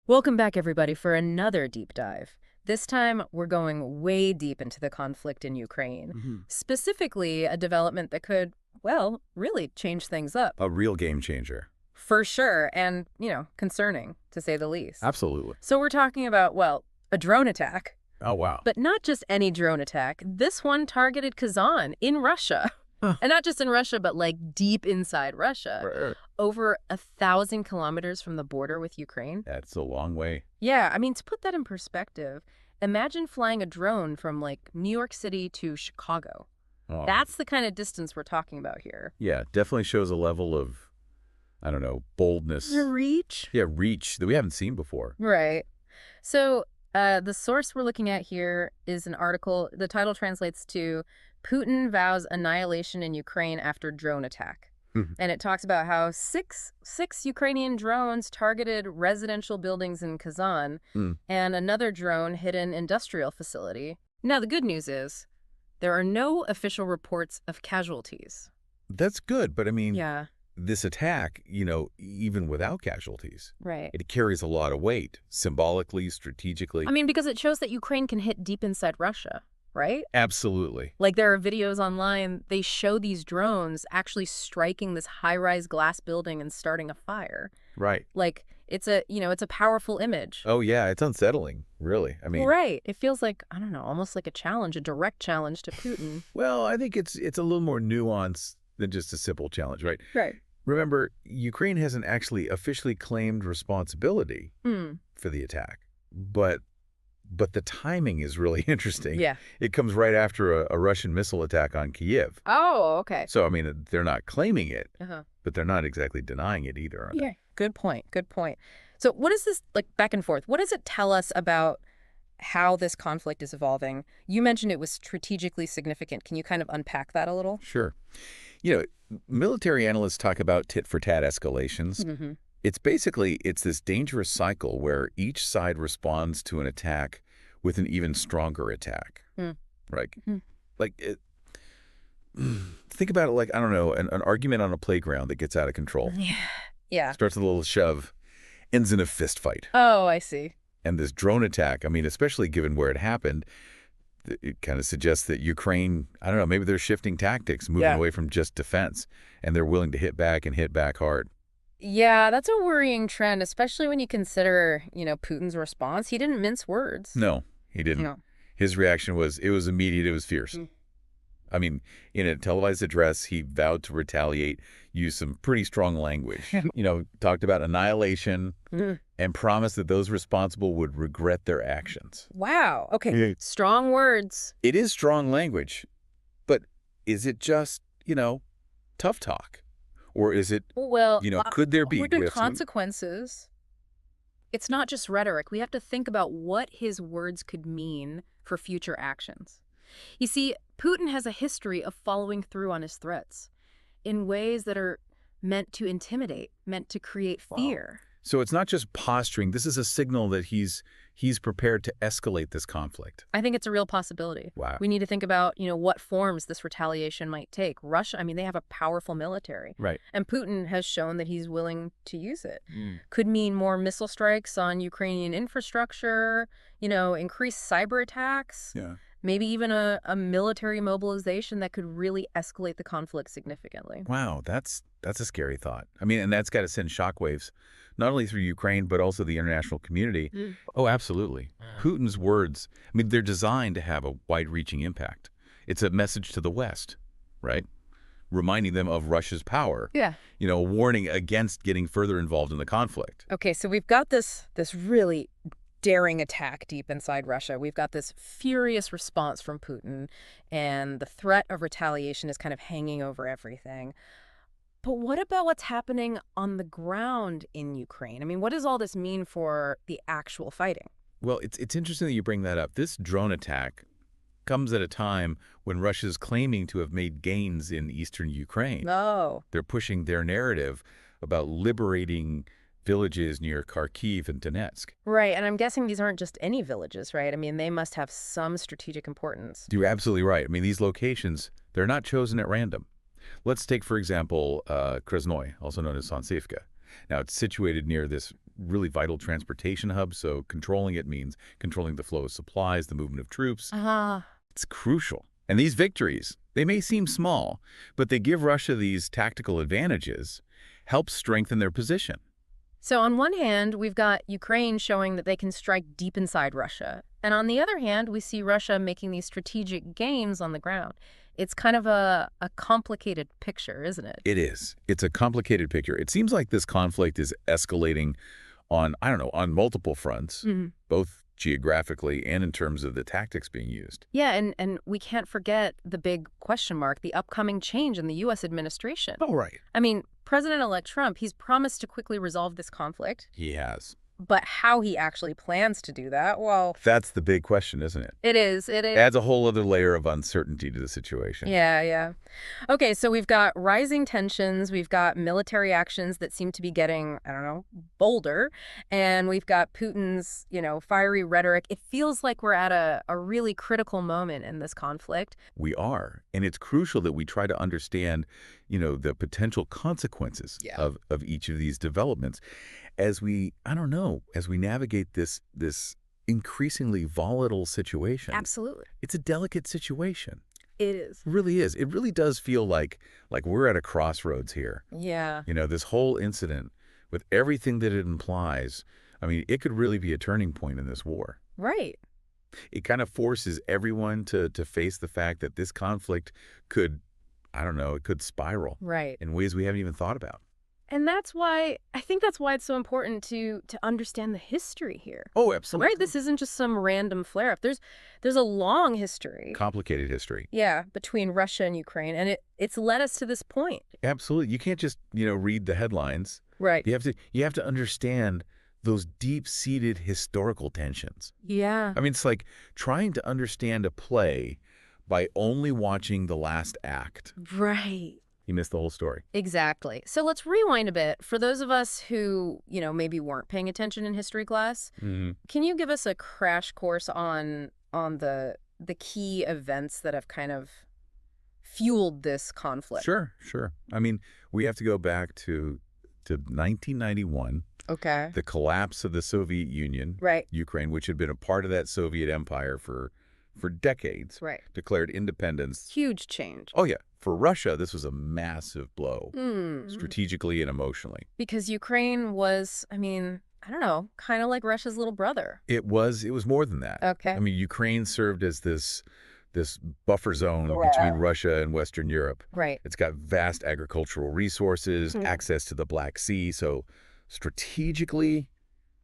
Welcome back, everybody, for another deep dive. This time, we're going way deep into the conflict in Ukraine, specifically a development that could, well, really change things up. A real game changer. For sure, and, concerning, to say the least. Absolutely. So we're talking about, well, a drone attack. Oh, wow. But not just any drone attack. This one targeted Kazan in Russia. Huh. And not just in Russia, but like deep inside Russia. Right. Over 1,000 kilometers from the border with Ukraine. That's a long way. Yeah, I mean, to put that in perspective, imagine flying a drone from like New York City to Chicago. Oh. That's the kind of distance we're talking about here. Yeah, definitely shows a level of, I don't know, boldness. Reach? Yeah, reach that we haven't seen before. Right. So the source we're looking at here is an article. The title translates to Putin Vows Annihilation in Ukraine After Drone Attack. And it talks about how six Ukrainian drones targeted residential buildings in Kazan, and another drone hit an industrial facility. Now, the good news is there are no official reports of casualties. That's good, but I mean, Yeah, this attack, even without casualties, right. it carries a lot of weight, symbolically, strategically. I mean, because it shows that Ukraine can hit deep inside Russia, right? Absolutely. Like, there are videos online, they show these drones actually striking this high-rise glass building and starting a fire. Right. Like, it's a powerful image. Oh, yeah, it's unsettling, really. I mean, Right. It feels like, I don't know, almost like a challenge, a direct challenge to Putin. well, I think it's a little more nuanced than just a simple challenge, right? Right. Remember, Ukraine hasn't actually officially claimed responsibility for the attack, but the timing is really interesting. Yeah. It comes right after a Russian missile attack on Kyiv. Oh, okay. So, I mean, they're not claiming it, Uh-huh. but they're not exactly denying it either, are they? Yeah. Good point. Good point. So what is this, like, back and forth? What does it tell us about how this conflict is evolving? You mentioned it was strategically significant. Can you kind of unpack that a little? Sure. Military analysts talk about tit-for-tat escalations. Mm-hmm. It's this dangerous cycle where each side responds to an attack with an even stronger attack. Right? Think about it like, I don't know, an argument on a playground that gets out of control. Yeah. Starts with a little shove, ends in a fist fight. Oh, I see. And this drone attack, I mean, especially given where it happened, it kind of suggests that Ukraine, I don't know, maybe they're shifting tactics, moving away from just defense, and they're willing to hit back and hit back hard. Yeah, that's a worrying trend, especially when you consider, Putin's response. He didn't mince words. No, he didn't. No. His reaction was immediate, it was fierce. I mean, in a televised address, he vowed to retaliate, used some pretty strong language. Talked about annihilation and promised that those responsible would regret their actions. Wow. Okay. Yeah. Strong words. It is strong language, but is it just, tough talk? Or is it, Well, could there be with the consequences? It's not just rhetoric. We have to think about what his words could mean for future actions. You see, Putin has a history of following through on his threats in ways that are meant to intimidate, meant to create fear. So it's not just posturing. This is a signal that he's prepared to escalate this conflict. I think it's a real possibility. Wow. We need to think about, what forms this retaliation might take. Russia, I mean, they have a powerful military. Right. And Putin has shown that he's willing to use it. Could mean more missile strikes on Ukrainian infrastructure, increased cyber attacks. Yeah. Maybe even a military mobilization that could really escalate the conflict significantly. Wow, that's a scary thought. I mean, and that's got to send shockwaves, not only through Ukraine, but also the international community. Oh, absolutely. Putin's words, I mean, they're designed to have a wide-reaching impact. It's a message to the West, right? Reminding them of Russia's power. Yeah. A warning against getting further involved in the conflict. Okay, so we've got this really daring attack deep inside Russia. We've got this furious response from Putin, and the threat of retaliation is kind of hanging over everything. But what about what's happening on the ground in Ukraine? I mean, what does all this mean for the actual fighting? Well, it's interesting that you bring that up. This drone attack comes at a time when Russia's claiming to have made gains in eastern Ukraine. Oh. They're pushing their narrative about liberating villages near Kharkiv and Donetsk. Right, and I'm guessing these aren't just any villages, right? I mean, they must have some strategic importance. You're absolutely right. I mean, these locations, they're not chosen at random. Let's take, for example, Krasnoy, also known as Sansivka. Now, it's situated near this really vital transportation hub, so controlling it means controlling the flow of supplies, the movement of troops. Ah. It's crucial. And these victories, they may seem small, but they give Russia these tactical advantages, help strengthen their position. So on one hand, we've got Ukraine showing that they can strike deep inside Russia. And on the other hand, we see Russia making these strategic gains on the ground. It's kind of a complicated picture, isn't it? It is. It's a complicated picture. It seems like this conflict is escalating on, I don't know, on multiple fronts, both geographically and in terms of the tactics being used. Yeah, and we can't forget the big question mark, the upcoming change in the U.S. administration. Oh, right. I mean, President-elect Trump, he's promised to quickly resolve this conflict. He has. But how he actually plans to do that, well... That's the big question, isn't it? It is. It is. Adds a whole other layer of uncertainty to the situation. Yeah, yeah. Okay, so we've got rising tensions, we've got military actions that seem to be getting, I don't know, bolder, and we've got Putin's, fiery rhetoric. It feels like we're at a really critical moment in this conflict. We are. And it's crucial that we try to understand, the potential consequences of each of these developments as we, as we navigate this increasingly volatile situation. Absolutely. It's a delicate situation. It is. It really is. It really does feel like we're at a crossroads here. Yeah. This whole incident, with everything that it implies, I mean, it could really be a turning point in this war. Right. It kind of forces everyone to face the fact that this conflict could, it could spiral in ways we haven't even thought about. And I think that's why it's so important to understand the history here. Oh, absolutely. Right? This isn't just some random flare-up. There's a long history. Complicated history. Yeah, between Russia and Ukraine, and it's led us to this point. Absolutely. You can't just, read the headlines. Right. You have to understand those deep-seated historical tensions. Yeah. I mean, it's like trying to understand a play by only watching the last act. Right. You missed the whole story. Exactly. So let's rewind a bit. For those of us who, maybe weren't paying attention in history class, can you give us a crash course on the key events that have kind of fueled this conflict? Sure. I mean, we have to go back to 1991. Okay. The collapse of the Soviet Union. Right. Ukraine, which had been a part of that Soviet empire for decades. Right. Declared independence. Huge change. Oh, yeah. For Russia, this was a massive blow, strategically and emotionally. Because Ukraine was, I don't know, kind of like Russia's little brother. It was more than that. Okay. I mean, Ukraine served as this buffer zone between Russia and Western Europe. Right. It's got vast agricultural resources, access to the Black Sea. So strategically,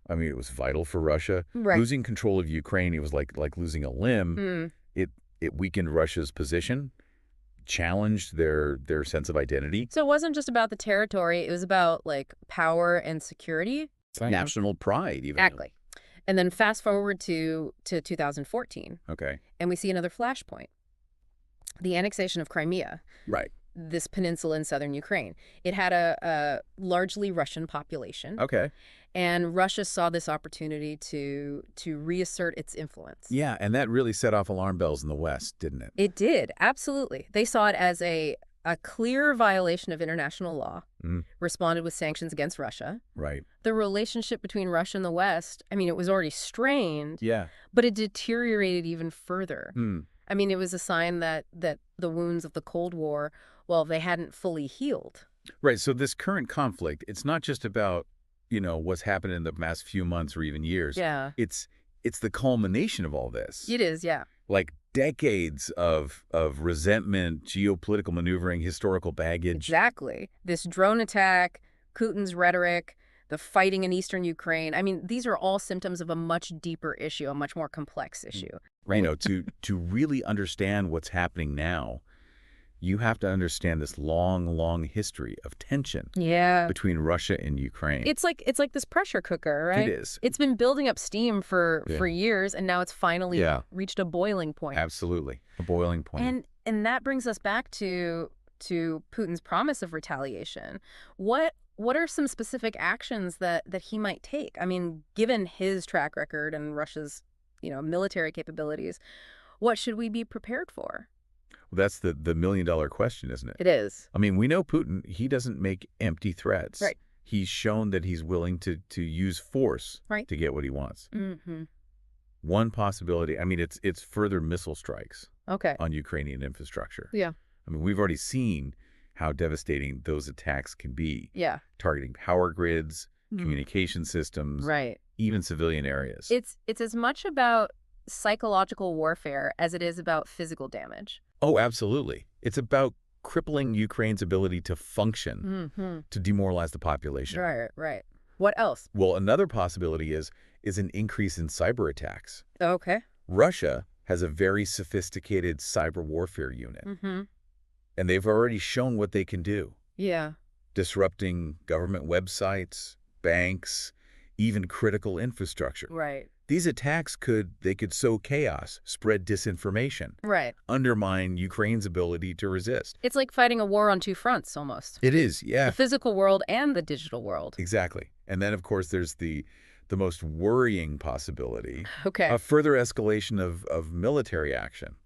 it was vital for Russia. Right. Losing control of Ukraine, it was like losing a limb. It weakened Russia's position, challenged their sense of identity. So it wasn't just about the territory. It was about, power and security. National pride, even. Exactly. And then fast forward to 2014. Okay. And we see another flashpoint. The annexation of Crimea. Right. This peninsula in southern Ukraine. It had a largely Russian population. Okay. And Russia saw this opportunity to reassert its influence. Yeah, and that really set off alarm bells in the West, didn't it? It did, absolutely. They saw it as a clear violation of international law, responded with sanctions against Russia. Right. The relationship between Russia and the West, it was already strained, but it deteriorated even further. It was a sign that the wounds of the Cold War, they hadn't fully healed. Right, so this current conflict, it's not just about what's happened in the past few months or even years. Yeah. It's the culmination of all this. It is, yeah. Like decades of resentment, geopolitical maneuvering, historical baggage. Exactly. This drone attack, Putin's rhetoric, the fighting in eastern Ukraine. These are all symptoms of a much deeper issue, a much more complex issue. Right. To really understand what's happening now, you have to understand this long, long history of tension between Russia and Ukraine. It's like this pressure cooker, right? It is. It's been building up steam for years, and now it's finally reached a boiling point. Absolutely. A boiling point. And that brings us back to Putin's promise of retaliation. What are some specific actions that he might take? Given his track record and Russia's, military capabilities, what should we be prepared for? Well, that's the million-dollar question, isn't it? It is. We know Putin, he doesn't make empty threats. Right. He's shown that he's willing to use force Right. to get what he wants. Mm-hmm. One possibility, I mean, it's further missile strikes Okay. on Ukrainian infrastructure. Yeah. I mean, we've already seen how devastating those attacks can be, Yeah. targeting power grids, Mm. communication systems, Right. even civilian areas. It's as much about psychological warfare as it is about physical damage. Oh, absolutely. It's about crippling Ukraine's ability to function, Mm-hmm. to demoralize the population. Right, right. What else? Well, another possibility is an increase in cyber attacks. Okay. Russia has a very sophisticated cyber warfare unit, Mm-hmm. and they've already shown what they can do, Yeah. disrupting government websites, banks, even critical infrastructure. Right. These attacks could sow chaos, spread disinformation, Right. undermine Ukraine's ability to resist. It's like fighting a war on two fronts, almost. It is, The yeah, physical world and the digital world. exactly. And then, of course, there's the most worrying possibility, Okay. a further escalation of military action.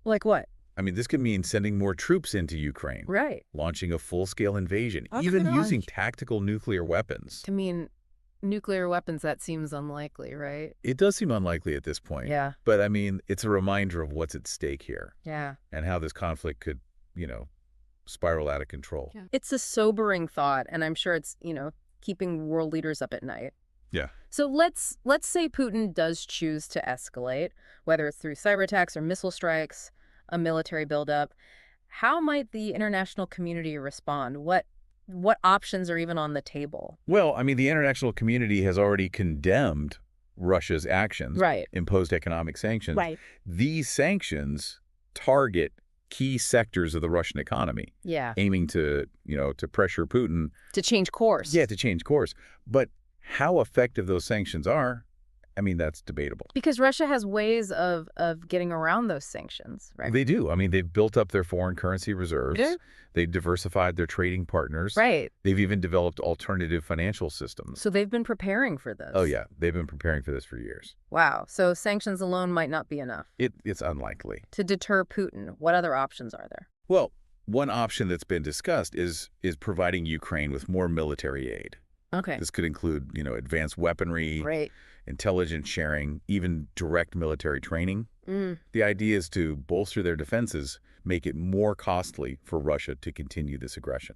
Like what? I mean, this could mean sending more troops into Ukraine, Right. launching a full-scale invasion, Oh, even gosh. using tactical nuclear weapons. I mean, nuclear weapons, that seems unlikely, right? It does seem unlikely at this point. Yeah. But, I mean, it's a reminder of what's at stake here Yeah. and how this conflict could, spiral out of control. Yeah. It's a sobering thought, and I'm sure it's, keeping world leaders up at night. Yeah. So let's say Putin does choose to escalate, whether it's through cyber attacks or missile strikes, a military buildup. How might the international community respond? What options are even on the table? Well, I mean, the international community has already condemned Russia's actions, Right. imposed economic sanctions. Right. These sanctions target key sectors of the Russian economy, Yeah. aiming to pressure Putin. To change course. Yeah, to change course. But how effective those sanctions are, I mean, that's debatable. Because Russia has ways of getting around those sanctions, right? They do. I mean, they've built up their foreign currency reserves. Yeah. They've diversified their trading partners. Right. They've even developed alternative financial systems. So they've been preparing for this. Oh, yeah. They've been preparing for this for years. Wow. So sanctions alone might not be enough. It's unlikely. To deter Putin, what other options are there? Well, one option that's been discussed is providing Ukraine with more military aid. Okay. This could include, advanced weaponry, Great. intelligence sharing, even direct military training. Mm. The idea is to bolster their defenses, make it more costly for Russia to continue this aggression.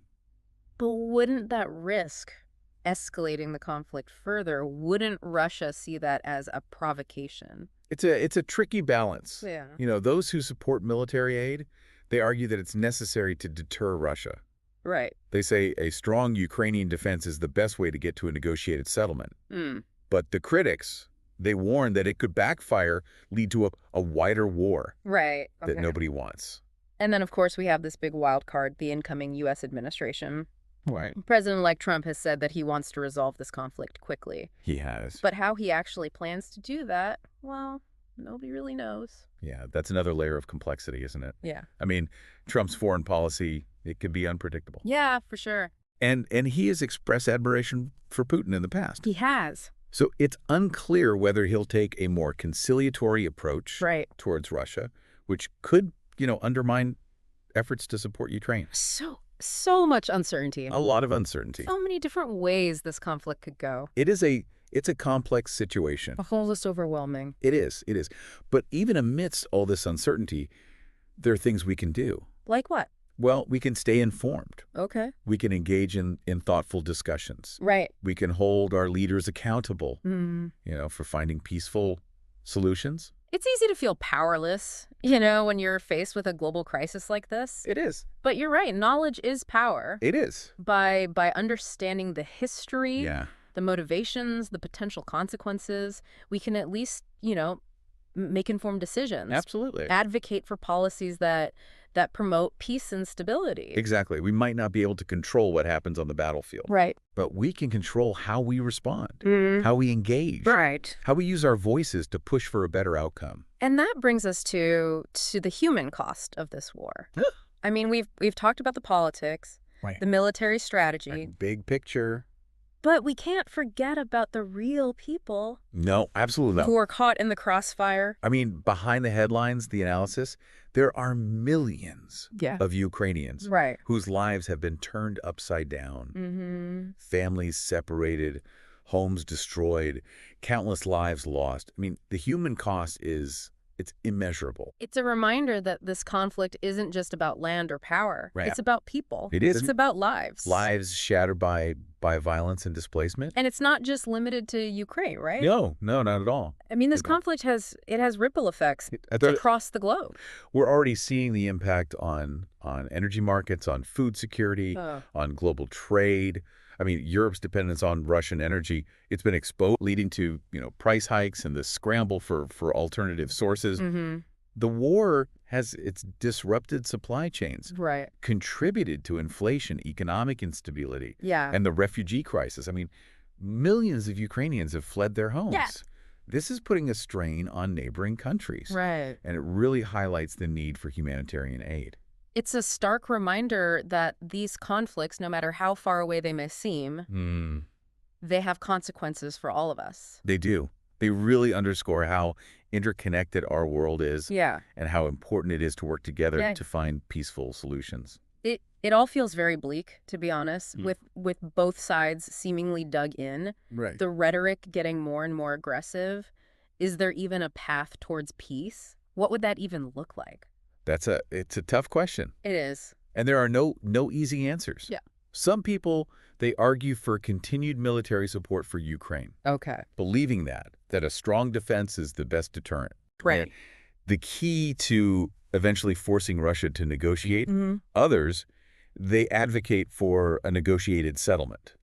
But wouldn't that risk escalating the conflict further? Wouldn't Russia see that as a provocation? It's a tricky balance. Yeah. Those who support military aid, they argue that it's necessary to deter Russia. Right. They say a strong Ukrainian defense is the best way to get to a negotiated settlement. Mm. But the critics, they warn that it could backfire, lead to a wider war Right. that nobody wants. And then, of course, we have this big wild card, the incoming U.S. administration. Right. President-elect Trump has said that he wants to resolve this conflict quickly. He has. But how he actually plans to do that, well, nobody really knows. Yeah, that's another layer of complexity, isn't it? Yeah. I mean, Trump's foreign policy, it could be unpredictable. Yeah, for sure. And he has expressed admiration for Putin in the past. He has. So it's unclear whether he'll take a more conciliatory approach Right. towards Russia, which could, undermine efforts to support Ukraine. So much uncertainty. A lot of uncertainty. So many different ways this conflict could go. It's a complex situation. Almost overwhelming. It is. But even amidst all this uncertainty, there are things we can do. Like what? Well, we can stay informed. Okay. We can engage in thoughtful discussions. Right. We can hold our leaders accountable, Mm. for finding peaceful solutions. It's easy to feel powerless, when you're faced with a global crisis like this. It is. But you're right. Knowledge is power. It is. By understanding the history, Yeah. the motivations, the potential consequences, we can at least, make informed decisions. Absolutely. Advocate for policies that promote peace and stability. Exactly. We might not be able to control what happens on the battlefield. Right. But we can control how we respond, Mm. how we engage, Right. how we use our voices to push for a better outcome. And that brings us to the human cost of this war. I mean, we've talked about the politics, Right. the military strategy, Big picture. But we can't forget about the real people No, absolutely who no. are caught in the crossfire. I mean, behind the headlines, the analysis, there are millions Yeah. of Ukrainians Right. whose lives have been turned upside down, Mm-hmm. families separated, homes destroyed, countless lives lost. I mean, the human cost it's immeasurable. It's a reminder that this conflict isn't just about land or power. Right. It's about people. It is. It's about lives. Lives shattered by violence and displacement? And it's not just limited to Ukraine, right? No, not at all. I mean, this At all. conflict has ripple effects That's what- across the globe. We're already seeing the impact on energy markets, on food security, Oh. on global trade. I mean, Europe's dependence on Russian energy, it's been exposed, leading to, price hikes and the scramble for alternative sources. Mm-hmm. The war it's disrupted supply chains, Right. contributed to inflation, economic instability, Yeah. and the refugee crisis. I mean, millions of Ukrainians have fled their homes. Yeah. This is putting a strain on neighboring countries. Right. And it really highlights the need for humanitarian aid. It's a stark reminder that these conflicts, no matter how far away they may seem, they have consequences for all of us. They do. They really underscore how interconnected our world is Yeah. and how important it is to work together Yeah. to find peaceful solutions. It all feels very bleak, to be honest, Mm. with both sides seemingly dug in, Right. the rhetoric getting more and more aggressive. Is there even a path towards peace? What would that even look like? It's a tough question. It is. And there are no easy answers. Yeah. Some people, they argue for continued military support for Ukraine, Okay. believing that a strong defense is the best deterrent. Right. And the key to eventually forcing Russia to negotiate. Mm-hmm. Others, they advocate for a negotiated settlement,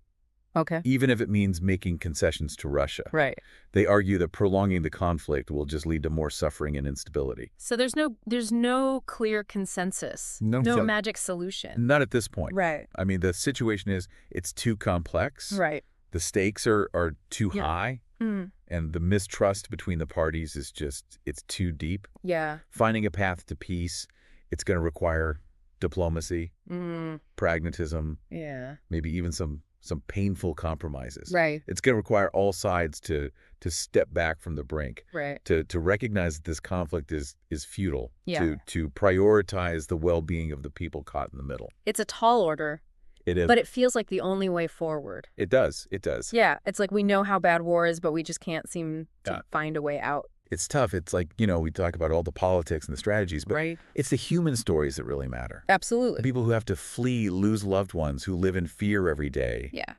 Okay. even if it means making concessions to Russia. Right. They argue that prolonging the conflict will just lead to more suffering and instability. So there's no clear consensus. No. No magic solution. Not at this point. Right. I mean, the situation is it's too complex. Right. The stakes are too Yeah. high, Mm. and the mistrust between the parties it's too deep. Yeah. Finding a path to peace, it's going to require diplomacy, Mm. pragmatism, Yeah. maybe even some painful compromises. Right. It's going to require all sides to step back from the brink, Right. to recognize that this conflict is futile, Yeah. to prioritize the well-being of the people caught in the middle. It's a tall order, It is. but it feels like the only way forward. It does. It does. Yeah. It's like we know how bad war is, but we just can't seem to Yeah. find a way out. It's tough. It's like, we talk about all the politics and the strategies, but Right. it's the human stories that really matter. Absolutely. People who have to flee, lose loved ones, who live in fear every day. Yeah.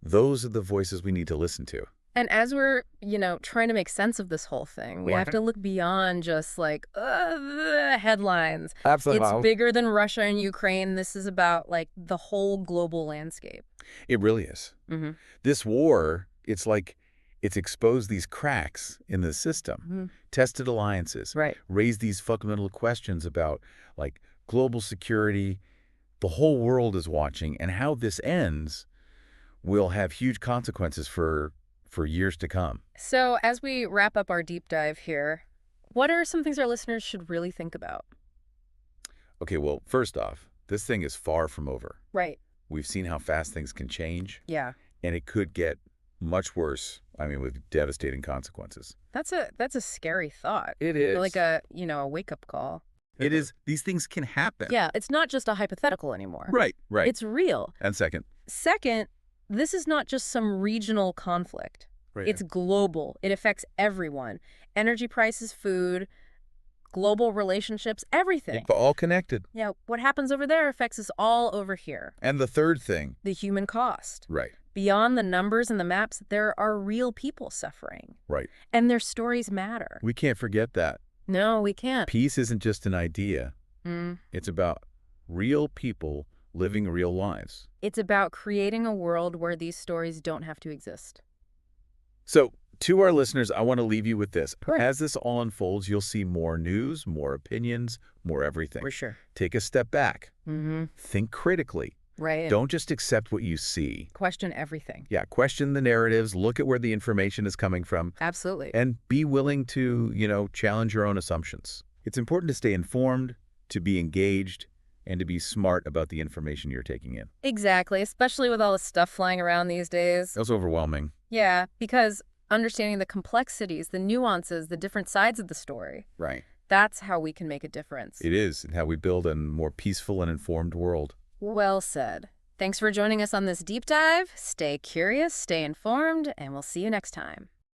Those are the voices we need to listen to. And as we're, trying to make sense of this whole thing, we have to look beyond just like the headlines. Absolutely. It's bigger than Russia and Ukraine. This is about like the whole global landscape. It really is. Mm-hmm. This war, it's like it's exposed these cracks in the system, Mm-hmm. tested alliances, Right. raised these fundamental questions about like global security. The whole world is watching, and how this ends will have huge consequences for years to come. So as we wrap up our deep dive here, what are some things our listeners should really think about? Okay, well, first off, this thing is far from over. Right. We've seen how fast things can change, Yeah. and it could get much worse, with devastating consequences. That's a scary thought. It is. Like a wake-up call. It is. These things can happen. Yeah, it's not just a hypothetical anymore. Right, right. It's real. And second. Second, this is not just some regional conflict. Right. It's global. It affects everyone. Energy prices, food, global relationships, everything. all connected. Yeah, what happens over there affects us all over here. And the third thing. The human cost. Right, Beyond the numbers and the maps, there are real people suffering. right. And their stories matter. We can't forget that. No, we can't. Peace isn't just an idea. Mm. It's about real people living real lives. It's about creating a world where these stories don't have to exist. So, to our listeners, I want to leave you with this. Sure. As this all unfolds, you'll see more news, more opinions, more everything. For sure. Take a step back. Mm-hmm. Think critically. Right. Don't just accept what you see. Question everything. Yeah, question the narratives, look at where the information is coming from, Absolutely. and be willing to, challenge your own assumptions. It's important to stay informed, to be engaged, and to be smart about the information you're taking in. Exactly, especially with all the stuff flying around these days. That's overwhelming. Yeah, because understanding the complexities, the nuances, the different sides of the story, Right. that's how we can make a difference. It is, and how we build a more peaceful and informed world. Well said. Thanks for joining us on this deep dive. Stay curious, stay informed, and we'll see you next time.